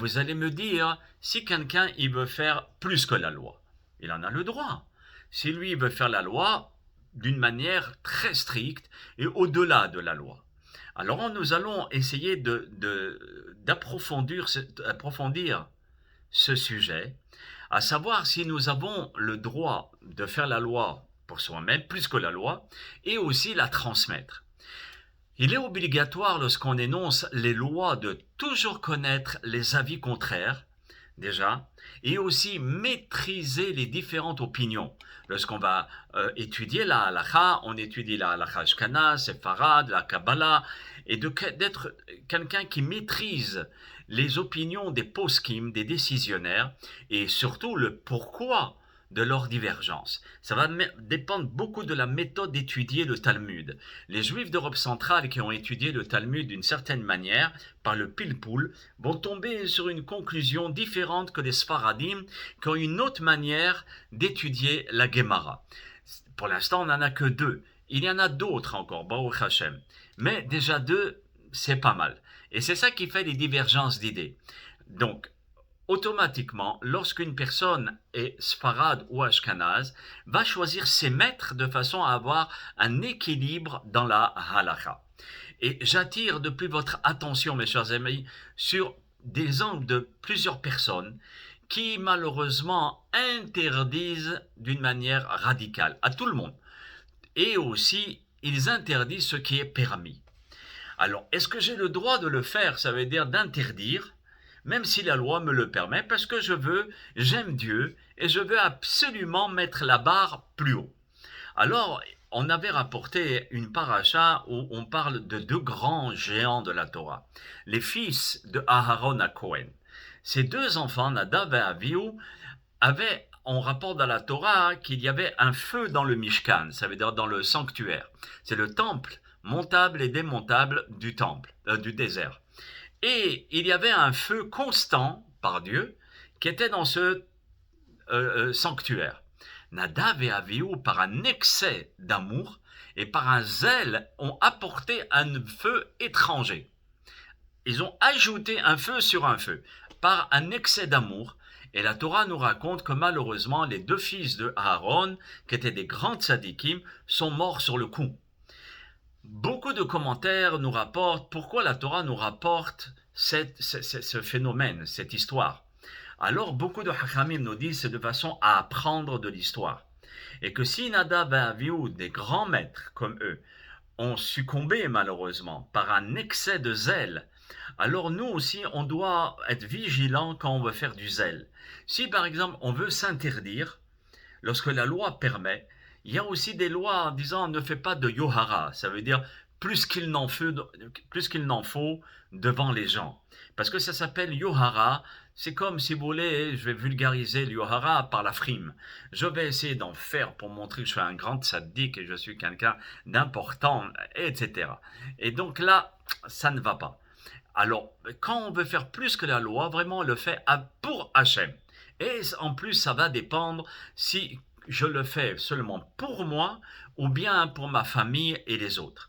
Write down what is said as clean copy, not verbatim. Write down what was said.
Vous allez me dire, si quelqu'un il veut faire plus que la loi, il en a le droit. Si lui il veut faire la loi d'une manière très stricte et au-delà de la loi. Alors nous allons essayer d'approfondir ce sujet, à savoir si nous avons le droit de faire la loi pour soi-même, plus que la loi, et aussi la transmettre. Il est obligatoire lorsqu'on énonce les lois de toujours connaître les avis contraires, déjà, et aussi maîtriser les différentes opinions. Lorsqu'on va étudier la halakha, on étudie la halakha ashkenaz, séfarade, la Kabbalah, et d'être quelqu'un qui maîtrise les opinions des poskim, des décisionnaires, et surtout le pourquoi de leur divergence. Ça va dépendre beaucoup de la méthode d'étudier le Talmud. Les Juifs d'Europe centrale qui ont étudié le Talmud d'une certaine manière, par le pilpoul, vont tomber sur une conclusion différente que les Sfaradim, qui ont une autre manière d'étudier la Gemara. Pour l'instant, on n'en a que deux. Il y en a d'autres encore, Baruch Hashem. Mais déjà deux, c'est pas mal. Et c'est ça qui fait les divergences d'idées. Donc, automatiquement, lorsqu'une personne est sfarad ou ashkanaz, va choisir ses maîtres de façon à avoir un équilibre dans la halakha. Et j'attire depuis votre attention, mes chers amis, sur des angles de plusieurs personnes qui malheureusement interdisent d'une manière radicale à tout le monde. Et aussi, ils interdisent ce qui est permis. Alors, est-ce que j'ai le droit de le faire? Ça veut dire d'interdire, même si la loi me le permet, parce que j'aime Dieu, et je veux absolument mettre la barre plus haut. Alors, on avait rapporté une paracha où on parle de deux grands géants de la Torah, les fils de Aharon à Cohen. Ces deux enfants, Nadav et Avihu, on rapporte dans la Torah qu'il y avait un feu dans le Mishkan, ça veut dire dans le sanctuaire. C'est le temple montable et démontable du désert. Et il y avait un feu constant par Dieu qui était dans ce sanctuaire. Nadav et Avihu, par un excès d'amour et par un zèle, ont apporté un feu étranger. Ils ont ajouté un feu sur un feu par un excès d'amour. Et la Torah nous raconte que malheureusement, les deux fils de Aaron, qui étaient des grands tzadikim, sont morts sur le coup. Beaucoup de commentaires nous rapportent pourquoi la Torah nous rapporte ce phénomène, cette histoire. Alors beaucoup de Hachamim nous disent c'est de façon à apprendre de l'histoire. Et que si Nadav et Avihu, des grands maîtres comme eux, ont succombé malheureusement par un excès de zèle, alors nous aussi on doit être vigilants quand on veut faire du zèle. Si par exemple on veut s'interdire, lorsque la loi permet, il y a aussi des lois en disant ne fais pas de yohara, ça veut dire plus qu'il n'en faut devant les gens. Parce que ça s'appelle yohara, c'est comme si vous voulez, je vais vulgariser le yohara par la frime. Je vais essayer d'en faire pour montrer que je suis un grand tzaddik et je suis quelqu'un d'important, etc. Et donc là, ça ne va pas. Alors, quand on veut faire plus que la loi, vraiment on le fait pour Hachem. Et en plus, ça va dépendre si je le fais seulement pour moi ou bien pour ma famille et les autres.